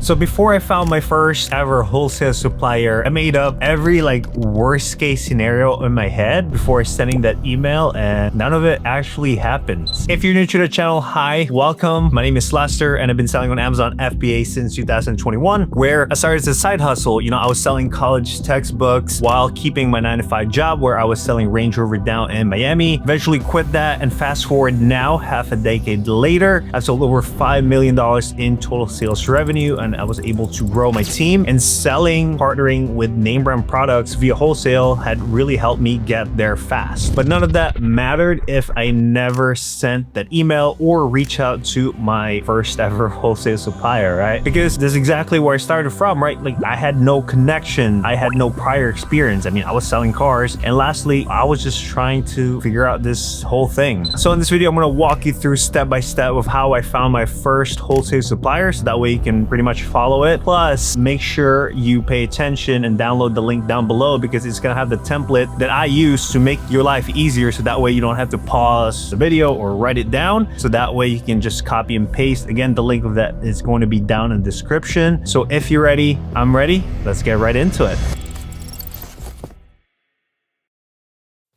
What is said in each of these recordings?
So before I found my first ever wholesale supplier, I made up every worst case scenario in my head before sending that email, and none of it actually happened. If you're new to the channel, hi, welcome. My name is Lester and I've been selling on Amazon FBA since 2021, where I started as a side hustle. I was selling college textbooks while keeping my 9-to-5 job where I was selling Range Rover down in Miami. Eventually quit that, and fast forward now, half a decade later, I've sold over $5 million in total sales revenue, and I was able to grow my team. And partnering with name brand products via wholesale had really helped me get there fast. But none of that mattered if I never sent that email or reach out to my first ever wholesale supplier, right? Because this is exactly where I started from, right? I had no connection. I had no prior experience. I was selling cars. And lastly, I was just trying to figure out this whole thing. So in this video, I'm going to walk you through step by step of how I found my first wholesale supplier, so that way you can pretty much follow it. Plus, make sure you pay attention and download the link down below, because it's going to have the template that I use to make your life easier, so that way you don't have to pause the video or write it down. So that way you can just copy and paste. Again, the link of that is going to be down in the description. So if you're ready, I'm ready. Let's get right into it.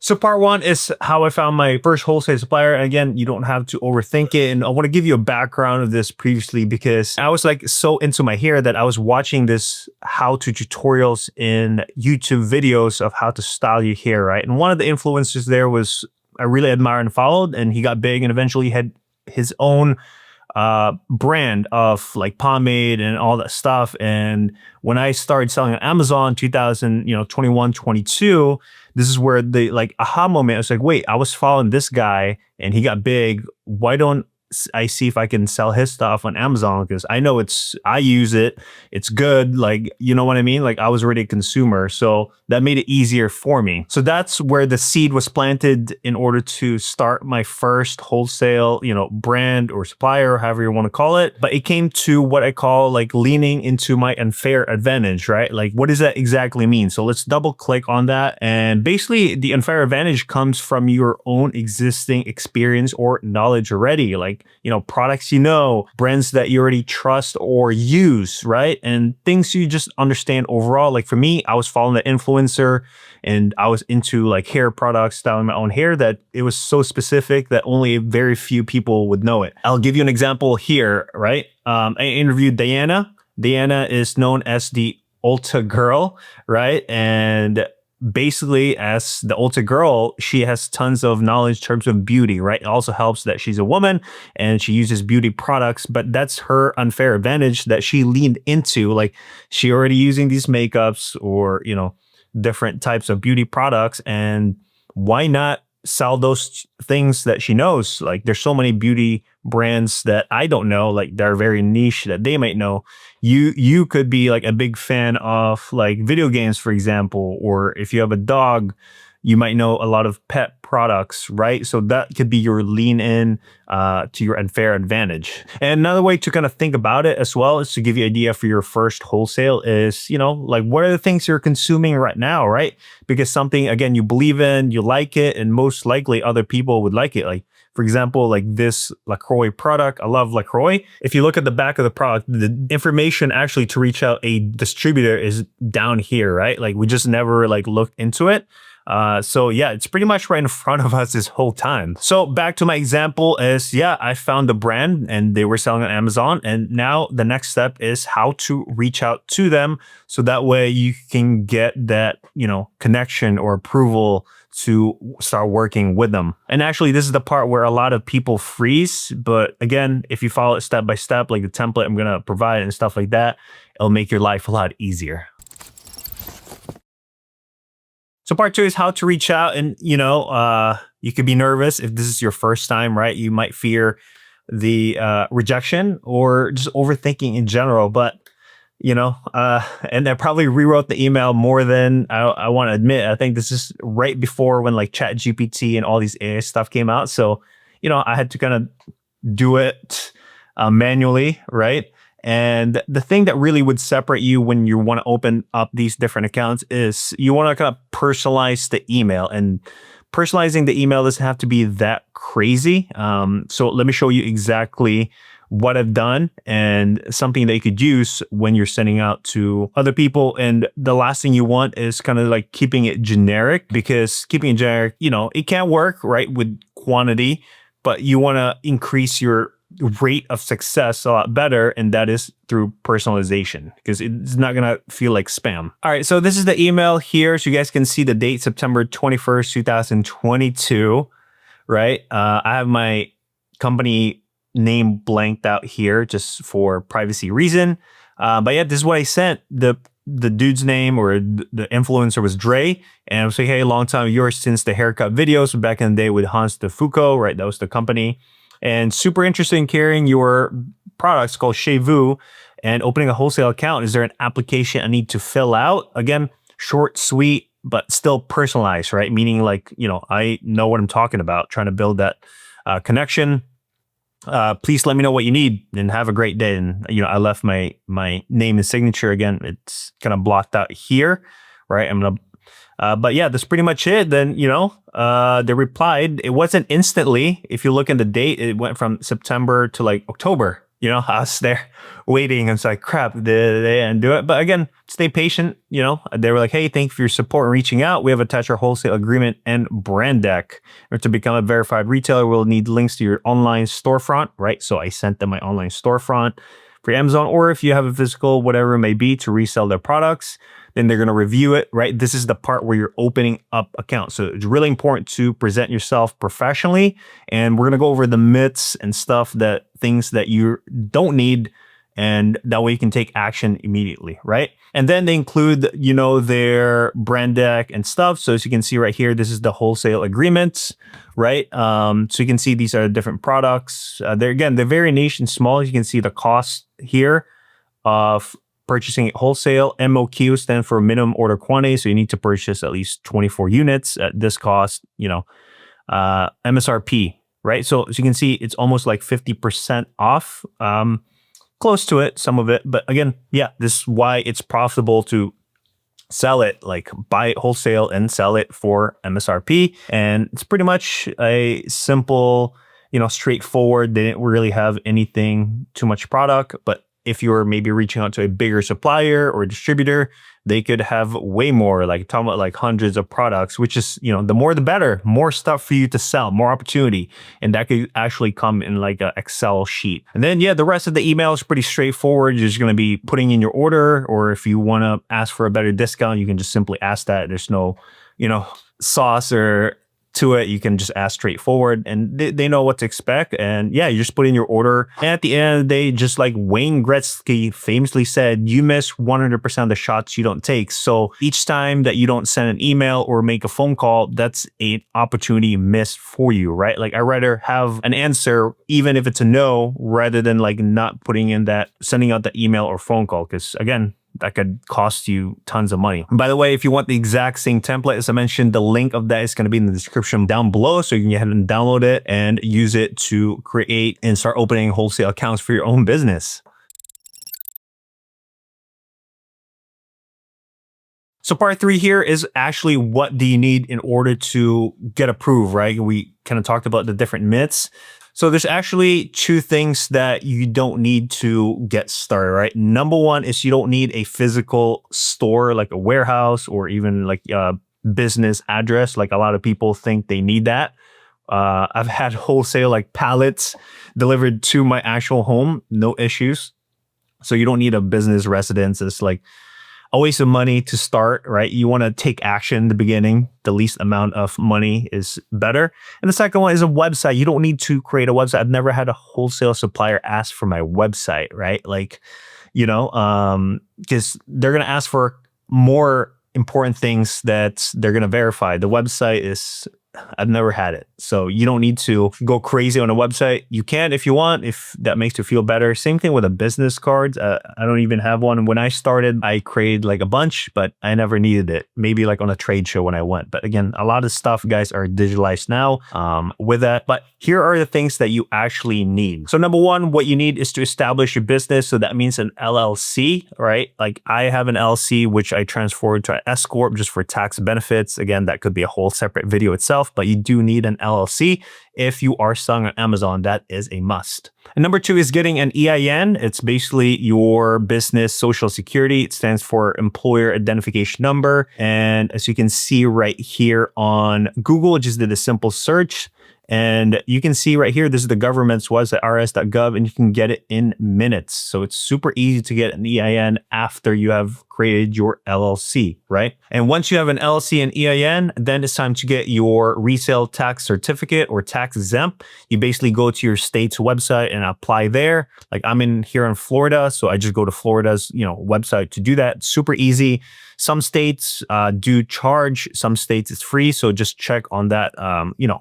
So part one is how I found my first wholesale supplier. And again, you don't have to overthink it. And I want to give you a background of this previously, because I was so into my hair that I was watching this how-to tutorials in YouTube videos of how to style your hair, right? And one of the influencers there was I really admired and followed, and he got big and eventually had his own brand of pomade and all that stuff. And when I started selling on Amazon 2021, 22, this is where the aha moment. I was like, wait, I was following this guy and he got big. Why don't I see if I can sell his stuff on Amazon? Because I know I use it. It's good. You know what I mean? I was already a consumer. So that made it easier for me. So that's where the seed was planted in order to start my first wholesale, brand or supplier, however you want to call it. But it came to what I call leaning into my unfair advantage, right? What does that exactly mean? So let's double click on that. And basically the unfair advantage comes from your own existing experience or knowledge already. Products, brands that you already trust or use, right? And things you just understand overall. For me, I was following the influencer and I was into hair products, styling my own hair, that it was so specific that only very few people would know it. I'll give you an example here, right? I interviewed Diana. Diana is known as the Ulta Girl, right? And basically, as the Ulta Girl, she has tons of knowledge in terms of beauty, right? It also helps that she's a woman and she uses beauty products, but that's her unfair advantage that she leaned into. She already using these makeups or, different types of beauty products, and why not sell those things that she knows? There's so many beauty brands that I don't know, they're very niche that they might know. You could be a big fan of video games, for example, or if you have a dog, you might know a lot of pet products, right? So that could be your lean in to your unfair advantage. And another way to kind of think about it as well is to give you an idea for your first wholesale is, what are the things you're consuming right now, right? Because something, again, you believe in, you like it, and most likely other people would like it. For example, this LaCroix product. I love LaCroix. If you look at the back of the product, the information actually to reach out a distributor is down here, right? We just never looked into it. So yeah, it's pretty much right in front of us this whole time. So back to my example is, yeah, I found the brand and they were selling on Amazon. And now the next step is how to reach out to them. So that way you can get that, connection or approval to start working with them. And actually, this is the part where a lot of people freeze. But again, if you follow it step by step, the template I'm going to provide and stuff like that, it'll make your life a lot easier. So part two is how to reach out. And, you could be nervous if this is your first time, right? You might fear the rejection or just overthinking in general. But, and I probably rewrote the email more than I want to admit. I think this is right before when ChatGPT and all these AI stuff came out. So, I had to kind of do it manually, right? And the thing that really would separate you when you want to open up these different accounts is you want to kind of personalize the email. And personalizing the email doesn't have to be that crazy. So let me show you exactly what I've done and something that you could use when you're sending out to other people. And the last thing you want is kind of like keeping it generic, because keeping it generic, it can work, right, with quantity, but you want to increase your rate of success a lot better, and that is through personalization, because it's not gonna feel like spam. All right, so this is the email here, so you guys can see the date, September 21st, 2022, right? I have my company name blanked out here just for privacy reason, but yeah, this is what I sent. The dude's name, or the influencer, was Dre, and I was like, hey, long time yours since the haircut videos back in the day with Hans de Foucault, right? That was the company. And super interested in carrying your products called Chez Vous and opening a wholesale account. Is there an application I need to fill out? Again, short, sweet, but still personalized, right? Meaning like, I know what I'm talking about, trying to build that connection. Please let me know what you need and have a great day. And, I left my name and signature. Again, it's kind of blocked out here, right? But yeah, that's pretty much it. Then, they replied. It wasn't instantly. If you look at the date, it went from September to like October. I was there waiting. I was like, crap, they didn't do it. But again, stay patient. They were like, hey, thank you for your support and reaching out. We have attached our wholesale agreement and brand deck. Or to become a verified retailer, we'll need links to your online storefront, right? So I sent them my online storefront for Amazon, or if you have a physical, whatever it may be, to resell their products. Then they're going to review it, right? This is the part where you're opening up accounts. So it's really important to present yourself professionally. And we're going to go over the myths and things that you don't need. And that way you can take action immediately, right? And then they include, their brand deck and stuff. So as you can see right here, this is the wholesale agreements, right? So you can see these are different products. They're very niche and small. You can see the cost here of purchasing it wholesale. MOQ stands for minimum order quantity. So you need to purchase at least 24 units at this cost, MSRP, right? So as you can see, it's almost like 50% off, close to it, some of it. But again, yeah, this is why it's profitable to sell it, like buy it wholesale and sell it for MSRP. And it's pretty much a simple, straightforward. They didn't really have anything too much product, but if you're maybe reaching out to a bigger supplier or distributor, they could have way more, like talking about like hundreds of products, which is, the more the better, more stuff for you to sell, more opportunity. And that could actually come in like an Excel sheet. And then, yeah, the rest of the email is pretty straightforward. You're just going to be putting in your order, or if you want to ask for a better discount, you can just simply ask that. There's no, sauce or to it. You can just ask straightforward, and they know what to expect. And yeah, you just put in your order. And at the end of the day, just like Wayne Gretzky famously said, you miss 100% of the shots you don't take. So each time that you don't send an email or make a phone call, that's an opportunity missed for you, right? Like I'd rather have an answer, even if it's a no, rather than like not sending out the email or phone call. Because again, that could cost you tons of money. And by the way, if you want the exact same template, as I mentioned, the link of that is going to be in the description down below. So you can go ahead and download it and use it to create and start opening wholesale accounts for your own business. So part 3 here is actually what do you need in order to get approved, right? We kind of talked about the different myths. So there's actually 2 things that you don't need to get started, right? Number 1 is you don't need a physical store, like a warehouse or even like a business address. Like a lot of people think they need that. I've had wholesale like pallets delivered to my actual home, no issues. So you don't need a business residence. It's like a waste of money to start, right? You want to take action in the beginning. The least amount of money is better. And the second one is a website. You don't need to create a website. I've never had a wholesale supplier ask for my website, right? Like, because they're going to ask for more important things that they're going to verify. The website is, I've never had it. So you don't need to go crazy on a website. You can if you want, if that makes you feel better. Same thing with a business card. I don't even have one. When I started, I created like a bunch, but I never needed it. Maybe like on a trade show when I went. But again, a lot of stuff, guys, are digitalized now with that. But here are the things that you actually need. So number 1, what you need is to establish your business. So that means an LLC, right? Like I have an LLC, which I transferred to an S Corp just for tax benefits. Again, that could be a whole separate video itself. yourself, but you do need an LLC. If you are selling on Amazon, that is a must. And number 2 is getting an EIN. It's basically your business social security. It stands for Employer Identification Number. And as you can see right here on Google, just did a simple search. And you can see right here, this is the government's website, rs.gov, and you can get it in minutes. So it's super easy to get an EIN after you have created your LLC, right? And once you have an LLC and EIN, then it's time to get your resale tax certificate or tax exempt. You basically go to your state's website and apply there. Like I'm here in Florida, so I just go to Florida's, website to do that. It's super easy. Some states do charge, some states it's free. So just check on that,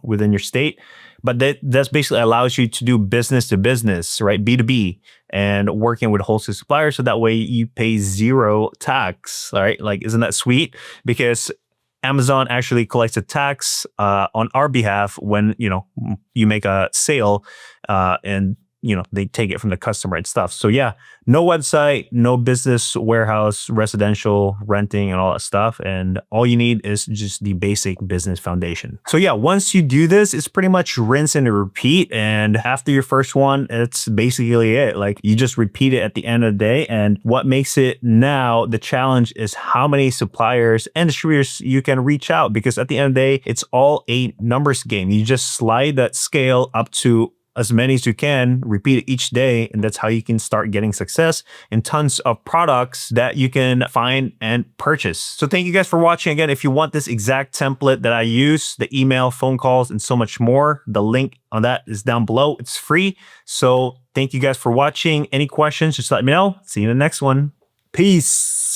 within your state. But that's basically allows you to do business to business, right? B2B, and working with wholesale suppliers. So that way you pay zero tax, right? Like, isn't that sweet? Because Amazon actually collects a tax on our behalf when, you make a sale and they take it from the customer and stuff. So yeah, no website, no business, warehouse, residential, renting, and all that stuff. And all you need is just the basic business foundation. So yeah, once you do this, it's pretty much rinse and repeat. And after your first one, it's basically it. Like you just repeat it at the end of the day. And what makes it now the challenge is how many suppliers and distributors you can reach out, because at the end of the day, it's all a numbers game. You just slide that scale up to as many as you can, repeat it each day, and that's how you can start getting success and tons of products that you can find and purchase. So thank you guys for watching. Again, if you want this exact template that I use, the email, phone calls, and so much more, the link on that is down below. It's free. So thank you guys for watching. Any questions, just let me know. See you in the next one. Peace.